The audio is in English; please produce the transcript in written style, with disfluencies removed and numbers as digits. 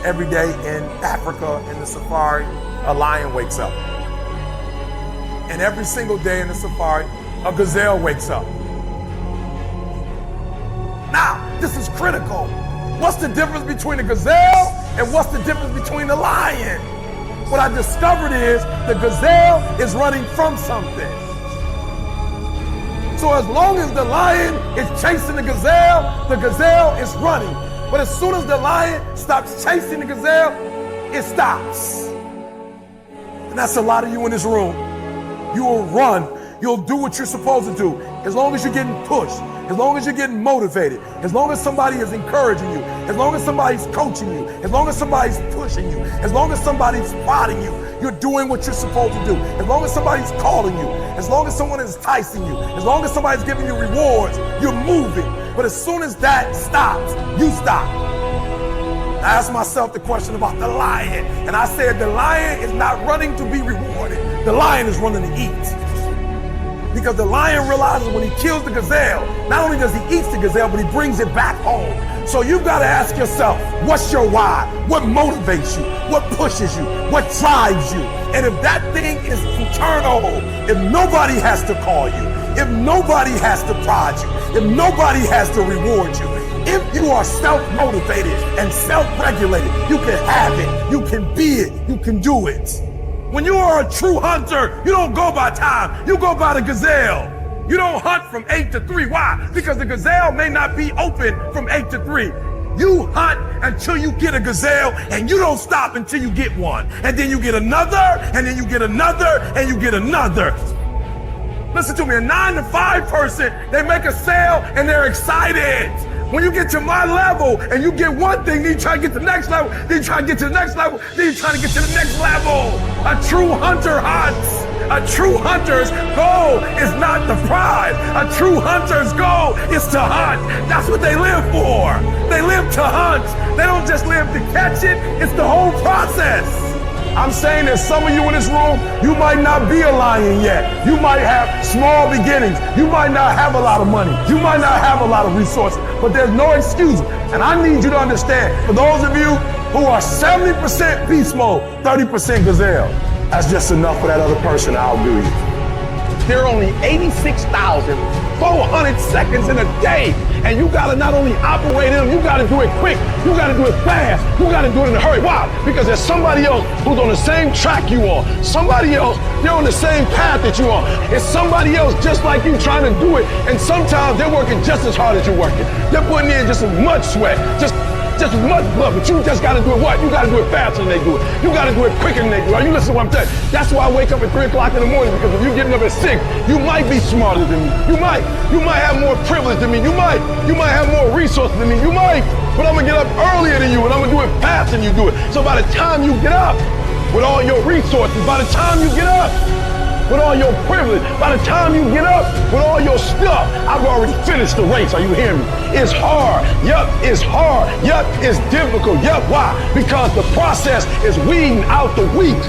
Every day in Africa, in the safari, a lion wakes up. And every single day in the safari, a gazelle wakes up. Now, this is critical. What's the difference between a gazelle and what's the difference between the lion? What I discovered is the gazelle is running from something. So as long as the lion is chasing the gazelle is running. But as soon as the lion stops chasing the gazelle, it stops. And that's a lot of you in this room. You will run. You'll do what you're supposed to do. As long as you're getting pushed, as long as you're getting motivated, as long as somebody is encouraging you, as long as somebody's coaching you, as long as somebody's pushing you, as long as somebody's prodding you, you're doing what you're supposed to do. As long as somebody's calling you, as long as someone is enticing you, as long as somebody's giving you rewards, you're moving. But as soon as that stops, you stop. I asked myself the question about the lion, and I said the lion is not running to be rewarded. The lion is running to eat. Because the lion realizes when he kills the gazelle, not only does he eat the gazelle, but he brings it back home. So you've got to ask yourself, what's your why? What motivates you? What pushes you? What drives you? And if that thing is internal, if nobody has to call you, if nobody has to prod you, if nobody has to reward you, if you are self-motivated and self-regulated, you can have it, you can be it, you can do it. When you are a true hunter, you don't go by time, you go by the gazelle. You don't hunt from 8 to 3. Why? Because the gazelle may not be open from 8 to 3. You hunt until you get a gazelle, and you don't stop until you get one. And then you get another, and then you get another, and you get another. Listen to me, a 9 to 5 person, they make a sale and they're excited. When you get to my level and you get one thing, then you try to get to the next level, then you try to get to the next level, then you try to get to the next level. A true hunter hunts. A true hunter's goal is not the prize. A true hunter's goal is to hunt. That's what they live for. They live to hunt. They don't just live to catch it. It's the whole process. I'm saying that some of you in this room, you might not be a lion yet. You might have small beginnings. You might not have a lot of money. You might not have a lot of resources, but there's no excuse. And I need you to understand, for those of you who are 70% beast mode, 30% gazelle, that's just enough for that other person. I'll do you. There are only 86,400 seconds in a day. And you gotta not only operate in them, you gotta do it quick, you gotta do it fast, you gotta do it in a hurry. Why? Because there's somebody else who's on the same track you are. Somebody else, they're on the same path that you are. It's somebody else just like you trying to do it. And sometimes they're working just as hard as you're working. They're putting in just as much sweat, just as much blood, but you just gotta do it what? You gotta do it faster than they do it. You gotta do it quicker than they do it. Are you listening to what I'm saying? That's why I wake up at 3 o'clock in the morning, because if you're getting up at 6, you might be smarter than me. You might have more privilege than me. You might have more resources than me. You might, but I'm gonna get up earlier than you, and I'm gonna do it faster than you do it. So by the time you get up with all your resources, by the time you get up with all your privilege, by the time you get up with all your stuff, I've already finished the race. Are you hearing me? It's hard. Yup, it's hard. Yup, it's difficult. Yup, why? Because the process is weeding out the wheat.